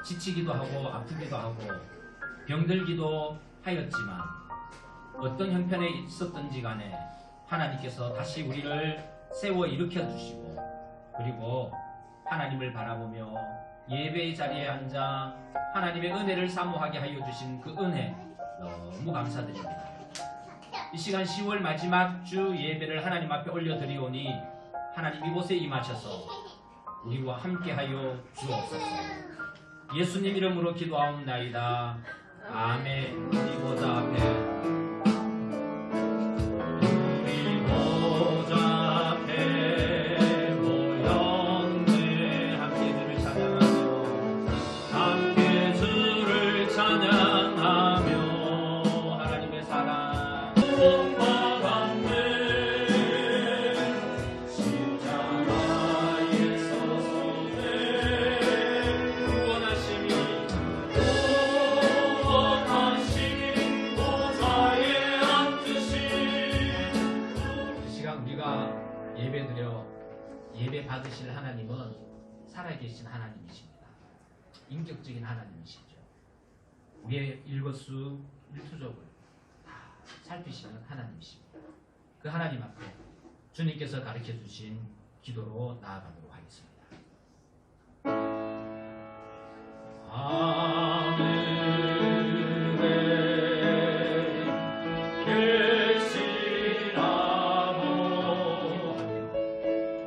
지치기도 하고 아프기도 하고 병들기도 하였지만 어떤 형편에 있었던지 간에 하나님께서 다시 우리를 세워 일으켜 주시고 그리고 하나님을 바라보며 예배의 자리에 앉아 하나님의 은혜를 사모하게 하여 주신 그 은혜 너무 감사드립니다. 이 시간 10월 마지막 주 예배를 하나님 앞에 올려드리오니 하나님 이곳에 임하셔서 우리와 함께하여 주옵소서. 예수님 이름으로 기도하옵나이다. 아멘. 우리 보좌 앞에 예배 받으실 하나님은 살아계신 하나님이십니다. 인격적인 하나님이시죠. 우리의 일거수일투족을 다 살피시는 하나님이십니다. 그 하나님 앞에 주님께서 가르쳐 주신 기도로 나아가도록 하겠습니다.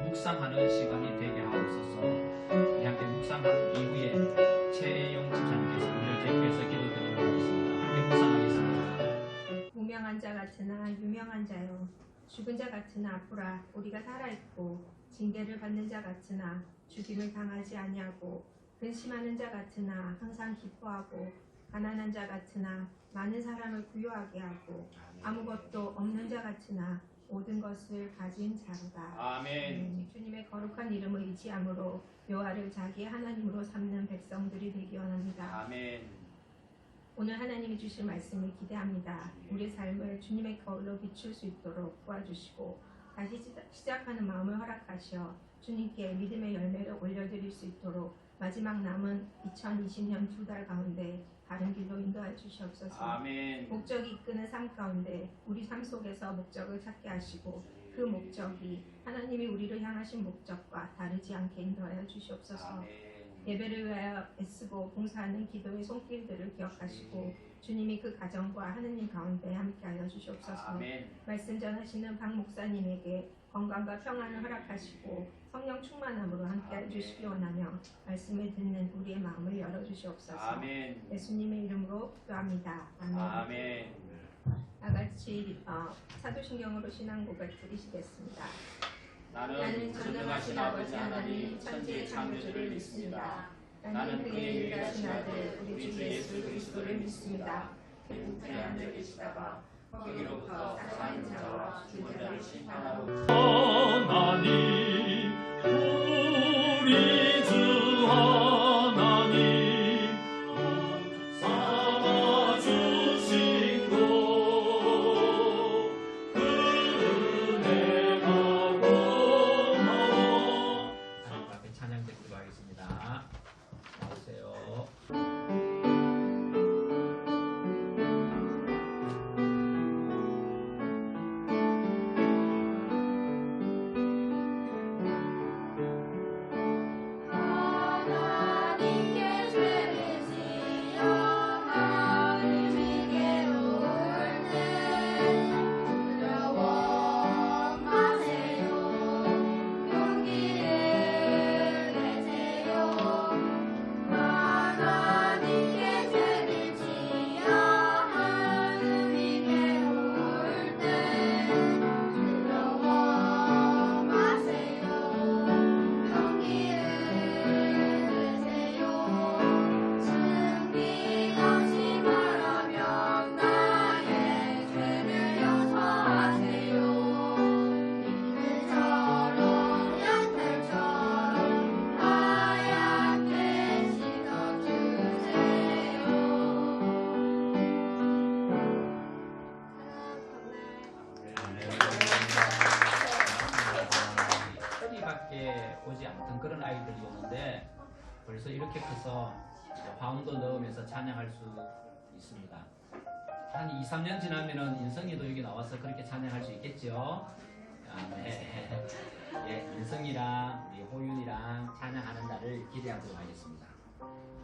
묵상하는 시간이 되게 하옵소서. 우리 함께 묵상한 이후에 최영 집사님께서 우리를 대표해서 기도드리도록 하겠습니다. 함께 묵상하겠습니다. 무명한 자 같으나 유명한 자요, 죽은 자 같으나 아프라 우리가 살아있고, 징계를 받는 자 같으나 죽임을 당하지 아니하고, 근심하는 자 같으나 항상 기뻐하고, 가난한 자 같으나 많은 사람을 부유하게 하고, 아무것도 없는 자 같으나 모든 것을 가진 자로다. 아멘. 주님의 거룩한 이름을 의지함으로 여호와를 자기의 하나님으로 삼는 백성들이 되기 원합니다. 아멘. 오늘 하나님이 주실 말씀을 기대합니다. 우리 삶을 주님의 거울로 비출 수 있도록 도와주시고 다시 시작하는 마음을 허락하시어 주님께 믿음의 열매를 올려드릴 수 있도록 마지막 남은 2020년 2달 가운데 바른 길로 인도해 주시옵소서. 아멘. 목적이 이끄는 삶 가운데 우리 삶 속에서 목적을 찾게 하시고 그 목적이 하나님이 우리를 향하신 목적과 다르지 않게 인도하여 주시옵소서. 아멘. 예배를 위하여 애쓰고 봉사하는 기도의 손길들을 기억하시고 주님이 그 가정과 하느님 가운데 함께하여 주시옵소서. 아멘. 말씀 전하시는 박 목사님에게 건강과 평안을 허락하시고 성령 충만함으로 함께해 주시기 원하며 말씀을 듣는 우리의 마음을 열어주시옵소서. 아멘. 예수님의 이름으로 기도합니다. 아멘. 아멘. 다같이 사도신경으로 신앙고백 드리시겠습니다. 나는 전능하신 아버지 하나님 천지의 창조주를 믿습니다. 나는 그의 유일하신 아들 우리 주 예수 그리스도를 믿습니다. 그의 앉아 계시다가 거기로부터 살아있는 자와 죽은 자를 심판하러 하나님 우리 주 하나님 삼아주신 것 그 은혜가 고마워. 하나님 앞에 찬양 드리도록 하겠습니다. 나오세요. 어디밖에 오지 않던 그런 아이들이었는데 벌써 이렇게 커서 화음도 넣으면서 찬양할 수 있습니다. 한 2, 3년 지나면은 인성이도 여기 나와서 그렇게 찬양할 수 있겠죠? 네. 예, 인성이랑 우리 호윤이랑 찬양하는 날을 기대하도록 하겠습니다.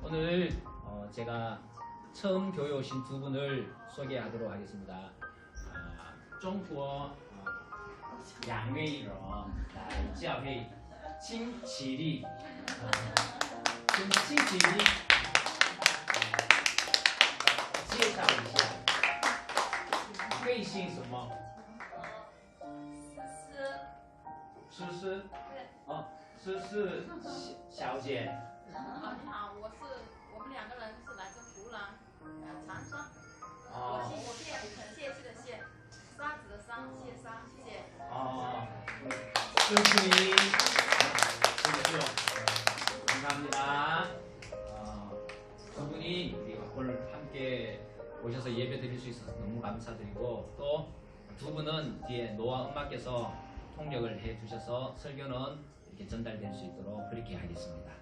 오늘 제가 처음 교회 오신 두 분을 소개하도록 하겠습니다. 中国两位人来教会金起立，请金起立，介绍一下，贵姓什么？思思，哦，思思小姐，你好，我们两个人是来自湖南，长沙。哦我谢很谢谢的谢，沙子的沙，谢沙，谢谢。어, 슬프니, 감사합니다. 두 분이 우리가 오늘 함께 오셔서 예배 드릴 수 있어서 너무 감사드리고 또 두 분은 뒤에 노아 엄마께서 통역을 해 주셔서 설교는 이렇게 전달될 수 있도록 그렇게 하겠습니다.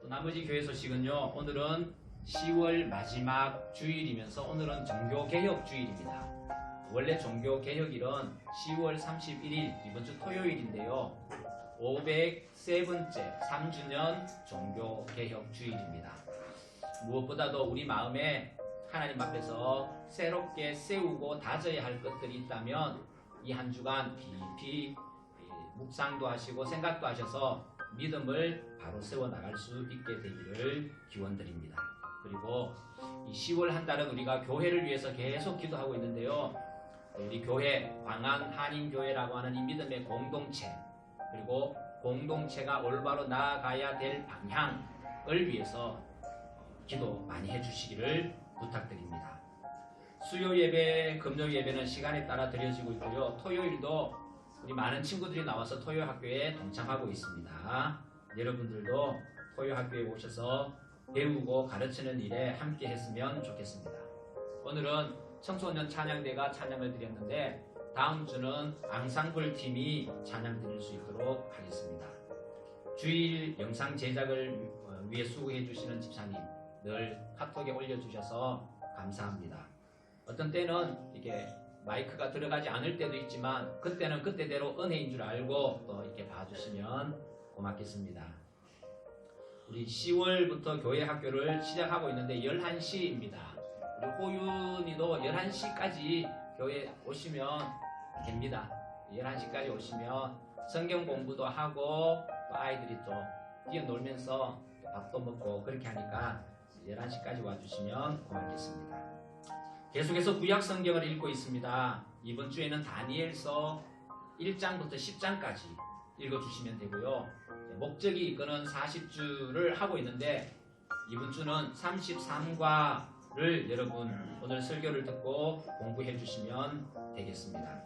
또 나머지 교회 소식은요. 오늘은 10월 마지막 주일이면서 오늘은 종교개혁 주일입니다. 원래 종교개혁일은 10월 31일 이번 주 토요일인데요. 503번째 3주년 종교개혁 주일입니다. 무엇보다도 우리 마음에 하나님 앞에서 새롭게 세우고 다져야 할 것들이 있다면 이 한 주간 깊이 묵상도 하시고 생각도 하셔서 믿음을 바로 세워나갈 수 있게 되기를 기원드립니다. 그리고 이 10월 한 달은 우리가 교회를 위해서 계속 기도하고 있는데요. 우리 교회 광안 한인교회라고 하는 이 믿음의 공동체 그리고 공동체가 올바로 나아가야 될 방향을 위해서 기도 많이 해주시기를 부탁드립니다. 수요 예배, 금요 예배는 시간에 따라 드려지고 있고요. 토요일도 우리 많은 친구들이 나와서 토요 학교에 동참하고 있습니다. 여러분들도 토요 학교에 오셔서 배우고 가르치는 일에 함께 했으면 좋겠습니다. 오늘은 청소년 찬양대가 찬양을 드렸는데 다음 주는 앙상블 팀이 찬양 드릴 수 있도록 하겠습니다. 주일 영상 제작을 위해 수고해 주시는 집사님 늘 카톡에 올려주셔서 감사합니다. 어떤 때는 이게 마이크가 들어가지 않을 때도 있지만 그때는 그때대로 은혜인 줄 알고 또 이렇게 봐주시면 고맙겠습니다. 우리 10월부터 교회 학교를 시작하고 있는데 11시입니다. 우리 호윤이도 11시까지 교회 오시면 됩니다. 11시까지 오시면 성경 공부도 하고 또 아이들이 또 뛰어놀면서 밥도 먹고 그렇게 하니까 11시까지 와주시면 고맙겠습니다. 계속해서 구약 성경을 읽고 있습니다. 이번 주에는 다니엘서 1장부터 10장까지 읽어주시면 되고요. 목적이 이거는 40주를 하고 있는데 이번 주는 33과를 여러분 오늘 설교를 듣고 공부해 주시면 되겠습니다.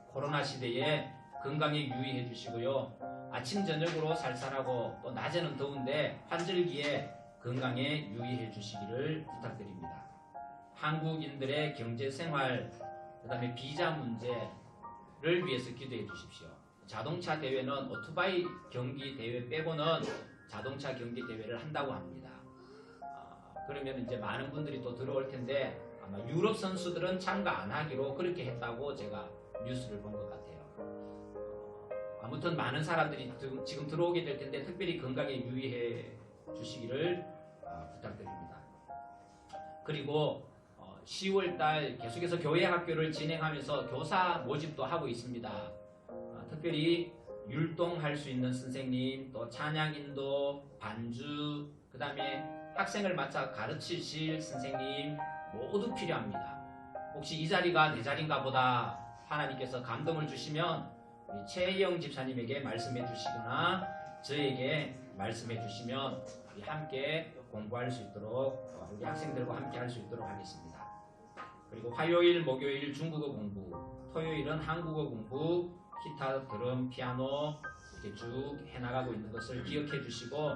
코로나 시대에 건강에 유의해 주시고요. 아침 저녁으로 살살하고 또 낮에는 더운데 환절기에 건강에 유의해 주시기를 부탁드립니다. 한국인들의 경제생활 그 다음에 비자 문제를 위해서 기도해 주십시오. 자동차 대회는 오토바이 경기 대회 빼고는 자동차 경기 대회를 한다고 합니다. 그러면 이제 많은 분들이 또 들어올 텐데 아마 유럽 선수들은 참가 안 하기로 그렇게 했다고 제가 뉴스를 본 것 같아요. 아무튼 많은 사람들이 지금 들어오게 될 텐데 특별히 건강에 유의해 주시기를 부탁드립니다. 그리고 10월달 계속해서 교회 학교를 진행하면서 교사 모집도 하고 있습니다. 특별히 율동할 수 있는 선생님, 또 찬양인도, 반주, 그 다음에 학생을 맡아 가르치실 선생님 모두 필요합니다. 혹시 이 자리가 내 자리인가 보다 하나님께서 감동을 주시면 우리 최영 집사님에게 말씀해 주시거나 저에게 말씀해 주시면 우리 함께 공부할 수 있도록 우리 학생들과 함께 할 수 있도록 하겠습니다. 그리고 화요일, 목요일 중국어 공부, 토요일은 한국어 공부, 기타, 드럼, 피아노 이렇게 쭉 해나가고 있는 것을 기억해 주시고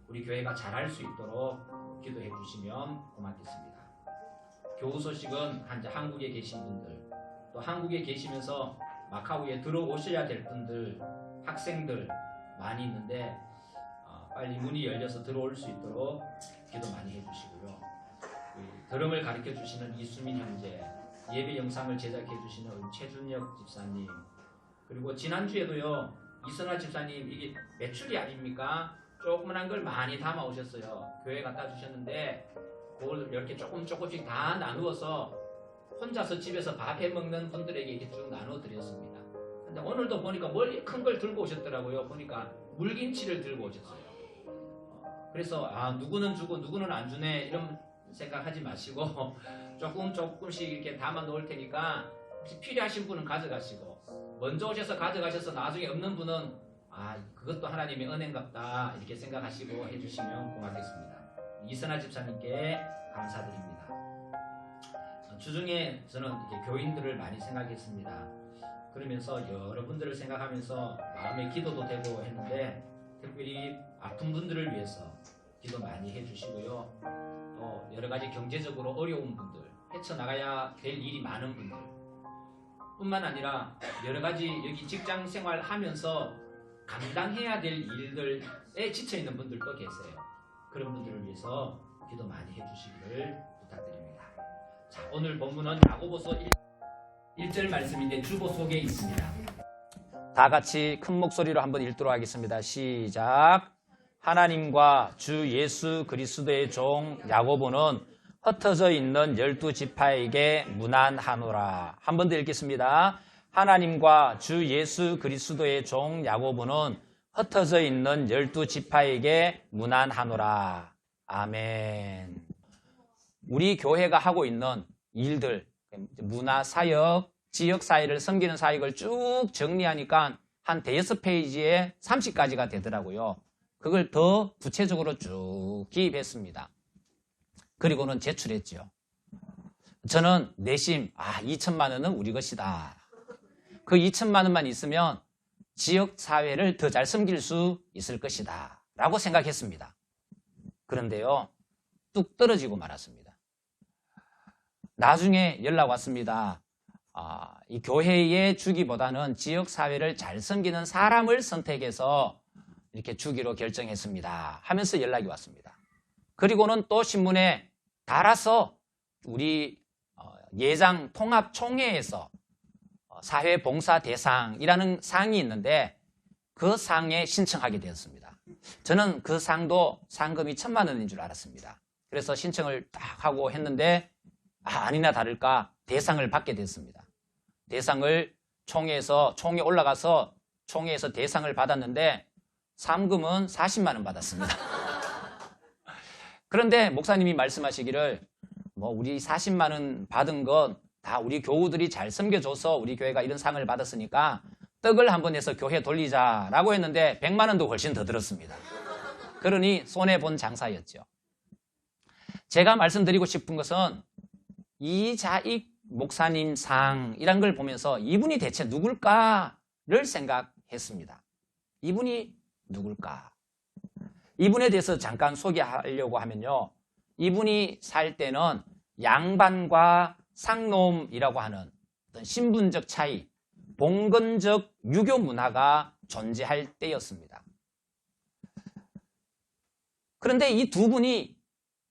우리 교회가 잘할 수 있도록 기도해 주시면 고맙겠습니다. 교우 소식은 한국에 계신 분들 또 한국에 계시면서 마카오에 들어오셔야 될 분들, 학생들 많이 있는데 빨리 문이 열려서 들어올 수 있도록 기도 많이 해주시고요. 드럼을 가르쳐 주시는 이수민 형제, 예배 영상을 제작해 주시는 우리 최준혁 집사님, 그리고 지난주에도요 이선아 집사님, 이게 매출이 아닙니까? 조그만한 걸 많이 담아 오셨어요. 교회 갖다 주셨는데 그걸 이렇게 조금씩 다 나누어서 혼자서 집에서 밥 해 먹는 분들에게 이렇게 쭉 나눠 드렸습니다. 근데 오늘도 보니까 멀리 큰 걸 들고 오셨더라고요. 보니까 물김치를 들고 오셨어요. 그래서 누구는 주고 누구는 안 주네 이런 생각하지 마시고 조금씩 이렇게 담아 놓을 테니까 혹시 필요하신 분은 가져가시고, 먼저 오셔서 가져가셔서 나중에 없는 분은 그것도 하나님의 은혜인갑다 이렇게 생각하시고 해주시면 고맙겠습니다. 이선아 집사님께 감사드립니다. 주중에 저는 이렇게 교인들을 많이 생각했습니다. 그러면서 여러분들을 생각하면서 마음의 기도도 되고 했는데, 특별히 아픈 분들을 위해서 기도 많이 해주시고요. 또 여러 가지 경제적으로 어려운 분들, 헤쳐나가야 될 일이 많은 분들 뿐만 아니라 여러 가지 여기 직장 생활 하면서 감당해야 될 일들에 지쳐있는 분들도 계세요. 그런 분들을 위해서 기도 많이 해주시기를 부탁드립니다. 자, 오늘 본문은 야고보서 1절 말씀인데 주보 속에 있습니다. 다 같이 큰 목소리로 한번 읽도록 하겠습니다. 시작. 하나님과 주 예수 그리스도의 종 야고보는 흩어져 있는 12지파에게 문안하노라. 한 번 더 읽겠습니다. 하나님과 주 예수 그리스도의 종 야고보는 흩어져 있는 12지파에게 문안하노라. 아멘. 우리 교회가 하고 있는 일들, 문화 사역, 지역 사회를 섬기는 사역을 쭉 정리하니까 한 대여섯 페이지에 30가지가 되더라고요. 그걸 더 구체적으로 쭉 기입했습니다. 그리고는 제출했죠. 저는 내심 2천만 원은 우리 것이다. 그 2천만 원만 있으면 지역 사회를 더 잘 섬길 수 있을 것이다 라고 생각했습니다. 그런데요, 뚝 떨어지고 말았습니다. 나중에 연락 왔습니다. 이 교회에 주기보다는 지역 사회를 잘 섬기는 사람을 선택해서 이렇게 주기로 결정했습니다 하면서 연락이 왔습니다. 그리고는 또 신문에 달아서 우리 예장 통합총회에서 사회봉사대상이라는 상이 있는데 그 상에 신청하게 되었습니다. 저는 그 상도 상금이 1,000만 원인 줄 알았습니다. 그래서 신청을 딱 하고 했는데 아니나 다를까 대상을 받게 됐습니다. 대상을 총회 올라가서 총회에서 대상을 받았는데 상금은 40만 원 받았습니다. 그런데 목사님이 말씀하시기를 우리 40만 원 받은 건 다 우리 교우들이 잘 섬겨줘서 우리 교회가 이런 상을 받았으니까 떡을 한번 내서 교회 돌리자라고 했는데 100만 원도 훨씬 더 들었습니다. 그러니 손해본 장사였죠. 제가 말씀드리고 싶은 것은 이자익 목사님 상이란 걸 보면서 이분이 대체 누굴까를 생각했습니다. 이분이 누굴까? 이분에 대해서 잠깐 소개하려고 하면요. 이분이 살 때는 양반과 상놈이라고 하는 어떤 신분적 차이, 봉건적 유교 문화가 존재할 때였습니다. 그런데 이 두 분이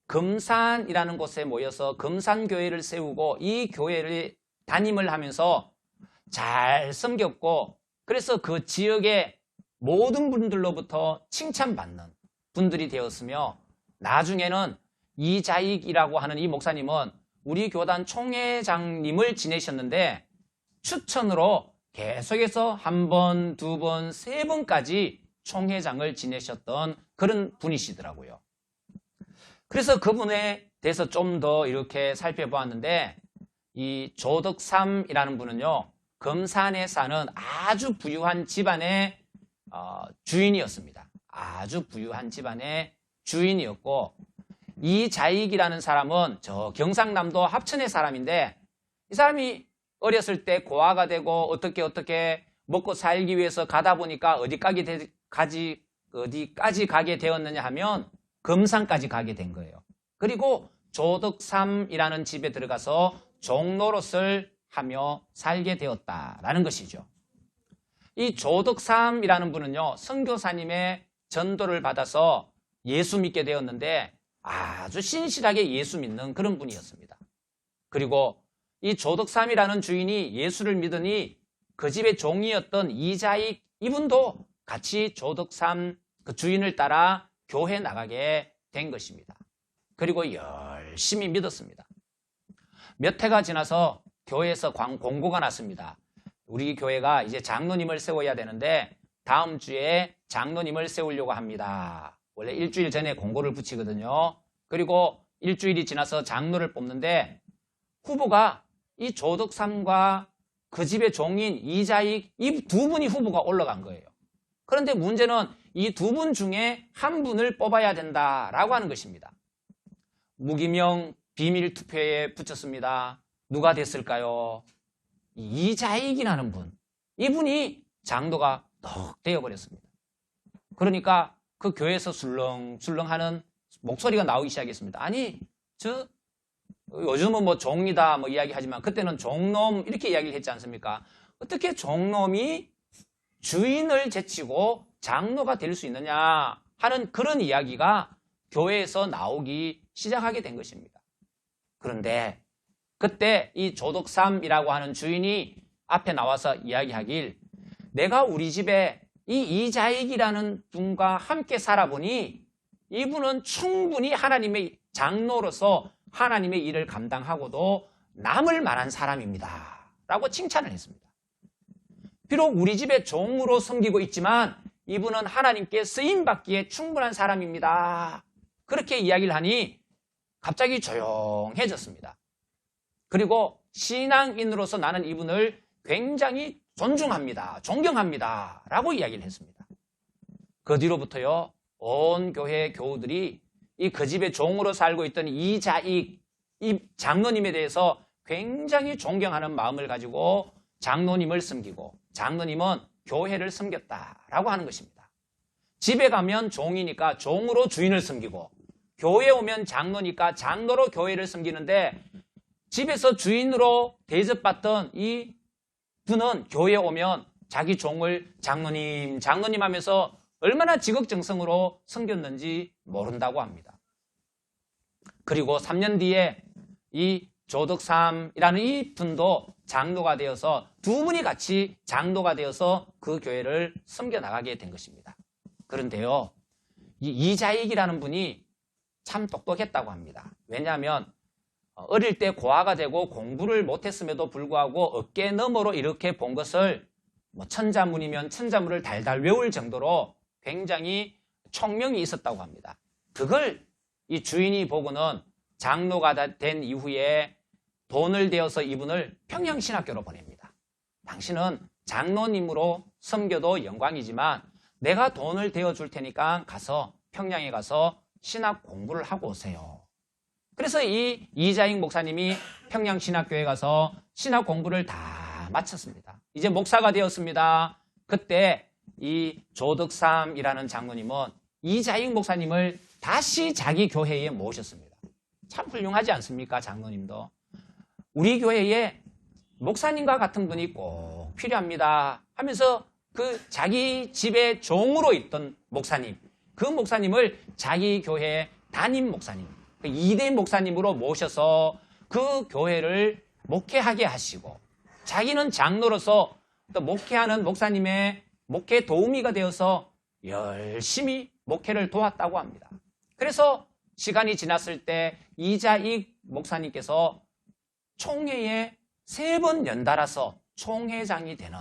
금산이라는 곳에 모여서 금산교회를 세우고 이 교회를 담임을 하면서 잘 섬겼고, 그래서 그 지역의 모든 분들로부터 칭찬받는 분들이 되었으며, 나중에는 이자익이라고 하는 이 목사님은 우리 교단 총회장님을 지내셨는데 추천으로 계속해서 한 번, 두 번, 세 번까지 총회장을 지내셨던 그런 분이시더라고요. 그래서 그분에 대해서 좀 더 이렇게 살펴보았는데, 이 조덕삼이라는 분은요, 금산에 사는 아주 부유한 집안의 주인이었습니다. 아주 부유한 집안의 주인이었고, 이자익이라는 사람은 저 경상남도 합천의 사람인데, 이 사람이 어렸을 때 고아가 되고 어떻게 먹고 살기 위해서 가다 보니까 어디까지 가게 되었느냐 하면 금산까지 가게 된 거예요. 그리고 조덕삼이라는 집에 들어가서 종노릇을 하며 살게 되었다라는 것이죠. 이 조덕삼이라는 분은요, 선교사님의 전도를 받아서 예수 믿게 되었는데 아주 신실하게 예수 믿는 그런 분이었습니다. 그리고 이 조덕삼이라는 주인이 예수를 믿으니 그 집의 종이었던 이자익 이분도 같이 조덕삼 그 주인을 따라 교회 나가게 된 것입니다. 그리고 열심히 믿었습니다. 몇 해가 지나서 교회에서 공고가 났습니다. 우리 교회가 이제 장로님을 세워야 되는데 다음 주에 장로님을 세우려고 합니다. 원래 일주일 전에 공고를 붙이거든요. 그리고 일주일이 지나서 장로를 뽑는데 후보가 이 조덕삼과 그 집의 종인 이자익 이 두 분이 후보가 올라간 거예요. 그런데 문제는 이 두 분 중에 한 분을 뽑아야 된다라고 하는 것입니다. 무기명 비밀 투표에 붙였습니다. 누가 됐을까요? 이자익이라는 분. 이분이 장로가 덕 되어버렸습니다. 그러니까 그 교회에서 술렁술렁하는 목소리가 나오기 시작했습니다. 아니, 요즘은 뭐 종이다 뭐 이야기하지만 그때는 종놈 이렇게 이야기를 했지 않습니까? 어떻게 종놈이 주인을 제치고 장로가 될 수 있느냐 하는 그런 이야기가 교회에서 나오기 시작하게 된 것입니다. 그런데 그때 이 조덕삼이라고 하는 주인이 앞에 나와서 이야기하길 내가 우리 집에 이 이자익이라는 분과 함께 살아보니 이분은 충분히 하나님의 장로로서 하나님의 일을 감당하고도 남을 만한 사람입니다. 라고 칭찬을 했습니다. 비록 우리 집에 종으로 섬기고 있지만 이분은 하나님께 쓰임받기에 충분한 사람입니다. 그렇게 이야기를 하니 갑자기 조용해졌습니다. 그리고 신앙인으로서 나는 이분을 굉장히 존중합니다. 존경합니다. 라고 이야기를 했습니다. 그 뒤로부터요, 온 교회 교우들이 이 그 집의 종으로 살고 있던 이자익, 이 장로님에 대해서 굉장히 존경하는 마음을 가지고 장로님을 섬기고 장로님은 교회를 섬겼다라고 하는 것입니다. 집에 가면 종이니까 종으로 주인을 섬기고 교회에 오면 장로니까 장로로 교회를 섬기는데 집에서 주인으로 대접받던 이 분은 교회에 오면 자기 종을 장로님, 장로님 하면서 얼마나 지극정성으로 섬겼는지 모른다고 합니다. 그리고 3년 뒤에 이 조덕삼이라는 이 분도 장로가 되어서 두 분이 같이 장로가 되어서 그 교회를 섬겨나가게 된 것입니다. 그런데요, 이 이자익이라는 분이 참 똑똑했다고 합니다. 왜냐하면 어릴 때 고아가 되고 공부를 못했음에도 불구하고 어깨 너머로 이렇게 본 것을 뭐 천자문이면 천자문을 달달 외울 정도로 굉장히 총명이 있었다고 합니다. 그걸 이 주인이 보고는 장로가 된 이후에 돈을 대어서 이분을 평양신학교로 보냅니다. 당신은 장로님으로 섬겨도 영광이지만 내가 돈을 대어줄 테니까 가서 평양에 가서 신학 공부를 하고 오세요. 그래서 이 이자익 목사님이 평양신학교에 가서 신학 공부를 다 마쳤습니다. 이제 목사가 되었습니다. 그때 이 조덕삼이라는 장로님은 이자익 목사님을 다시 자기 교회에 모셨습니다. 참 훌륭하지 않습니까? 장로님도. 우리 교회에 목사님과 같은 분이 꼭 필요합니다 하면서 그 자기 집에 종으로 있던 목사님, 그 목사님을 자기 교회 담임 목사님, 2대 목사님으로 모셔서 그 교회를 목회하게 하시고 자기는 장로로서 또 목회하는 목사님의 목회 도우미가 되어서 열심히 목회를 도왔다고 합니다. 그래서 시간이 지났을 때 이자익 목사님께서 총회에 3번 연달아서 총회장이 되는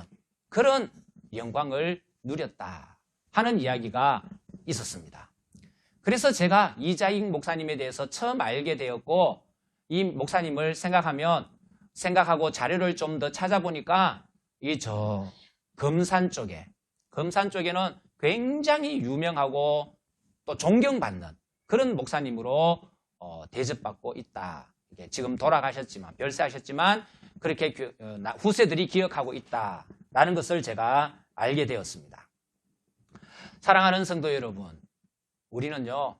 그런 영광을 누렸다 하는 이야기가 있었습니다. 그래서 제가 이자익 목사님에 대해서 처음 알게 되었고 이 목사님을 생각하고 자료를 좀 더 찾아보니까 금산 쪽에는 굉장히 유명하고 또 존경받는 그런 목사님으로 대접받고 있다. 지금 돌아가셨지만 별세하셨지만 그렇게 후세들이 기억하고 있다라는 것을 제가 알게 되었습니다. 사랑하는 성도 여러분, 우리는요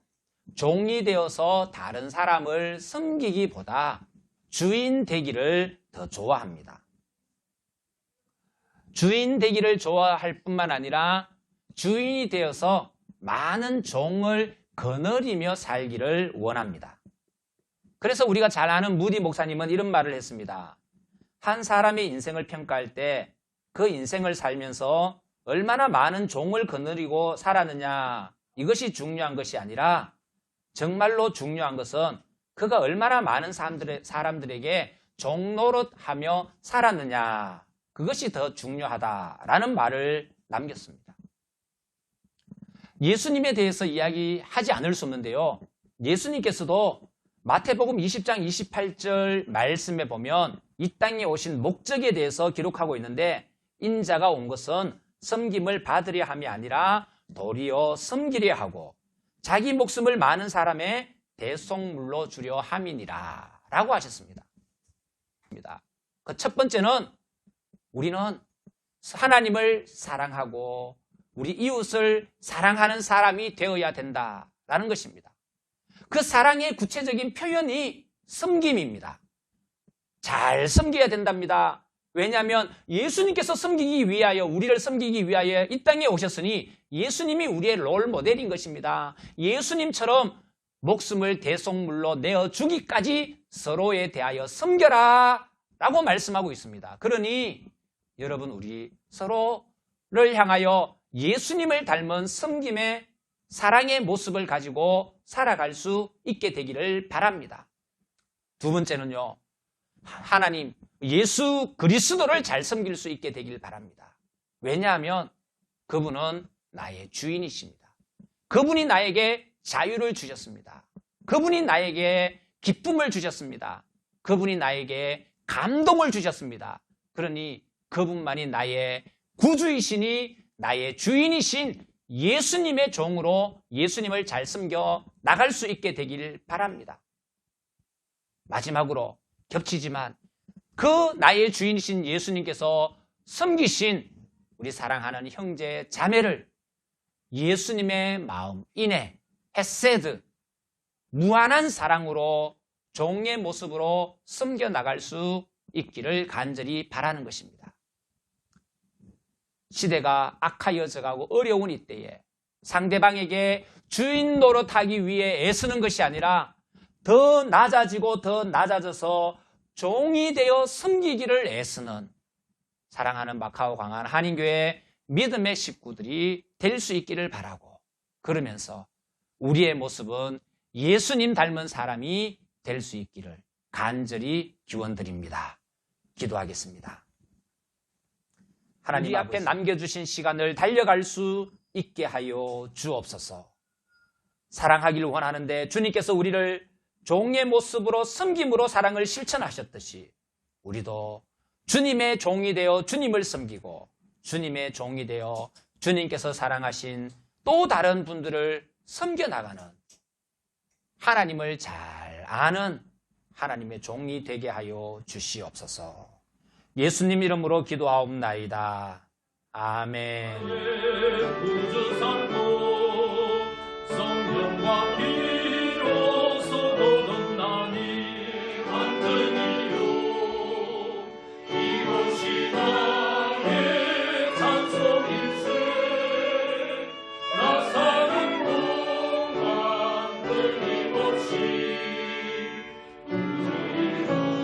종이 되어서 다른 사람을 섬기기보다 주인 되기를 더 좋아합니다. 주인 되기를 좋아할 뿐만 아니라 주인이 되어서 많은 종을 거느리며 살기를 원합니다. 그래서 우리가 잘 아는 무디 목사님은 이런 말을 했습니다. 한 사람의 인생을 평가할 때 그 인생을 살면서 얼마나 많은 종을 거느리고 살았느냐, 이것이 중요한 것이 아니라 정말로 중요한 것은 그가 얼마나 많은 사람들에게 종노릇하며 살았느냐, 그것이 더 중요하다라는 말을 남겼습니다. 예수님에 대해서 이야기하지 않을 수 없는데요. 예수님께서도 마태복음 20장 28절 말씀에 보면 이 땅에 오신 목적에 대해서 기록하고 있는데, 인자가 온 것은 섬김을 받으려 함이 아니라 도리어 섬기려 하고 자기 목숨을 많은 사람의 대속물로 주려 함이니라 라고 하셨습니다. 그 첫 번째는 우리는 하나님을 사랑하고 우리 이웃을 사랑하는 사람이 되어야 된다라는 것입니다. 그 사랑의 구체적인 표현이 섬김입니다. 잘 섬겨야 된답니다. 왜냐하면 예수님께서 섬기기 위하여, 우리를 섬기기 위하여 이 땅에 오셨으니 예수님이 우리의 롤 모델인 것입니다. 예수님처럼 목숨을 대속물로 내어주기까지 서로에 대하여 섬겨라 라고 말씀하고 있습니다. 그러니 여러분, 우리 서로를 향하여 예수님을 닮은 섬김의 사랑의 모습을 가지고 살아갈 수 있게 되기를 바랍니다. 두 번째는요, 하나님 예수 그리스도를 잘 섬길 수 있게 되길 바랍니다. 왜냐하면 그분은 나의 주인이십니다. 그분이 나에게 자유를 주셨습니다. 그분이 나에게 기쁨을 주셨습니다. 그분이 나에게 감동을 주셨습니다. 그러니 그분만이 나의 구주이시니 나의 주인이신 예수님의 종으로 예수님을 잘 섬겨 나갈 수 있게 되길 바랍니다. 마지막으로 겹치지만 그 나의 주인이신 예수님께서 섬기신 우리 사랑하는 형제 자매를 예수님의 마음 인해 헤세드, 무한한 사랑으로 종의 모습으로 섬겨 나갈 수 있기를 간절히 바라는 것입니다. 시대가 악하여져가고 어려운 이때에 상대방에게 주인 노릇하기 위해 애쓰는 것이 아니라 더 낮아지고 더 낮아져서 종이 되어 섬기기를 애쓰는 사랑하는 마카오 광안 한인교회 믿음의 식구들이 될 수 있기를 바라고, 그러면서 우리의 모습은 예수님 닮은 사람이 될 수 있기를 간절히 기원드립니다. 기도하겠습니다. 하나님 앞에 남겨주신 시간을 달려갈 수 있게 하여 주옵소서. 사랑하기를 원하는데 주님께서 우리를 종의 모습으로 섬김으로 사랑을 실천하셨듯이 우리도 주님의 종이 되어 주님을 섬기고 주님의 종이 되어 주님께서 사랑하신 또 다른 분들을 섬겨나가는 하나님을 잘 아는 하나님의 종이 되게 하여 주시옵소서. 예수님 이름으로 기도하옵나이다. 아멘. 구주 삼고 성령과 피로서 거듭나니 간증이요 이곳이 나의 찬송일세 나 사는 동안 끊임없이 부르리로다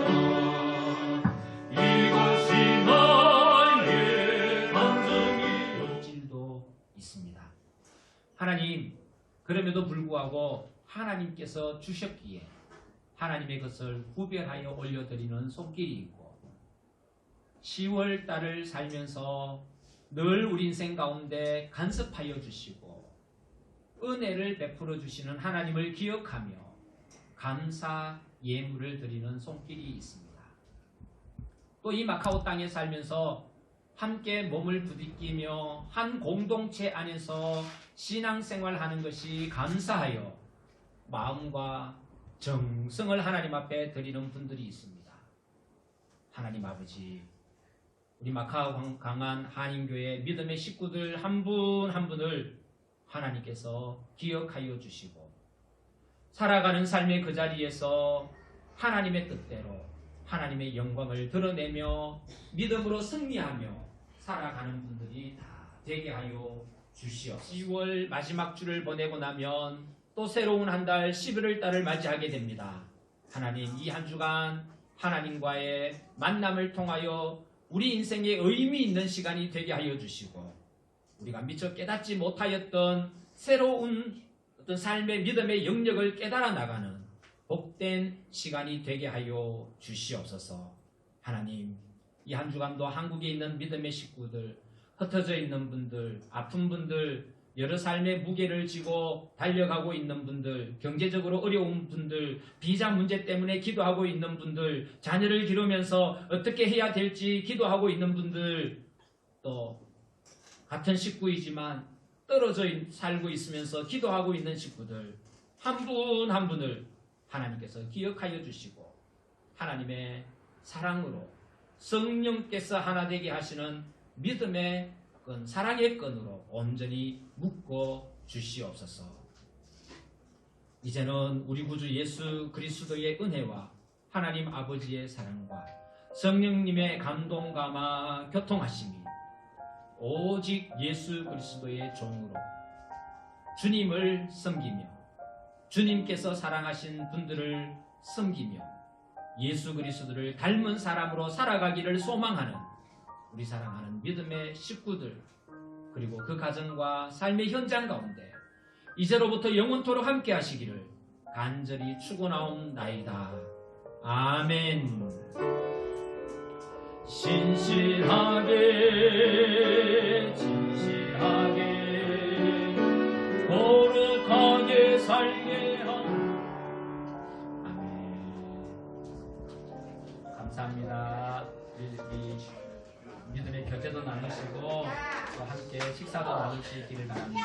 이곳이 나의 간증이요 본질도 있습니다. 하나님, 그럼에도 불구하고 하나님께서 주셨기에 하나님의 것을 구별하여 올려드리는 손길이 있고, 10월 달을 살면서 늘 우리 인생 가운데 간섭하여 주시고 은혜를 베풀어 주시는 하나님을 기억하며 감사 예물을 드리는 손길이 있습니다. 또 이 마카오 땅에 살면서 함께 몸을 부딪히며 한 공동체 안에서 신앙생활하는 것이 감사하여 마음과 정성을 하나님 앞에 드리는 분들이 있습니다. 하나님 아버지, 우리 마카오 강한 한인교회 믿음의 식구들 한 분 한 분을 하나님께서 기억하여 주시고 살아가는 삶의 그 자리에서 하나님의 뜻대로 하나님의 영광을 드러내며 믿음으로 승리하며 살아가는 분들이 다 되게 하여 주시옵소서. 10월 마지막 주를 보내고 나면 또 새로운 한 달 11월 달을 맞이하게 됩니다. 하나님, 이 한 주간 하나님과의 만남을 통하여 우리 인생에 의미 있는 시간이 되게 하여 주시고, 우리가 미처 깨닫지 못하였던 새로운 어떤 삶의 믿음의 영역을 깨달아 나가는 복된 시간이 되게 하여 주시옵소서. 하나님, 이 한 주간도 한국에 있는 믿음의 식구들, 흩어져 있는 분들, 아픈 분들, 여러 삶의 무게를 지고 달려가고 있는 분들, 경제적으로 어려운 분들, 비자 문제 때문에 기도하고 있는 분들, 자녀를 기르면서 어떻게 해야 될지 기도하고 있는 분들, 또 같은 식구이지만 떨어져 살고 있으면서 기도하고 있는 식구들, 한 분 한 분을 하나님께서 기억하여 주시고 하나님의 사랑으로 성령께서 하나 되게 하시는 믿음의 끈, 사랑의 끈으로 온전히 묶어 주시옵소서. 이제는 우리 구주 예수 그리스도의 은혜와 하나님 아버지의 사랑과 성령님의 감동감화 교통하심이 오직 예수 그리스도의 종으로 주님을 섬기며 주님께서 사랑하신 분들을 섬기며 예수 그리스도를 닮은 사람으로 살아가기를 소망하는 우리 사랑하는 믿음의 식구들, 그리고 그 가정과 삶의 현장 가운데 이제로부터 영원토록 함께 하시기를 간절히 축원하옵나이다. 아멘. 신실하게 진실하게 거룩하게 살게 하는. 아멘. 감사합니다. 이 믿음의 교제도 나누시고 또 함께 식사도 나누시기를 바랍니다.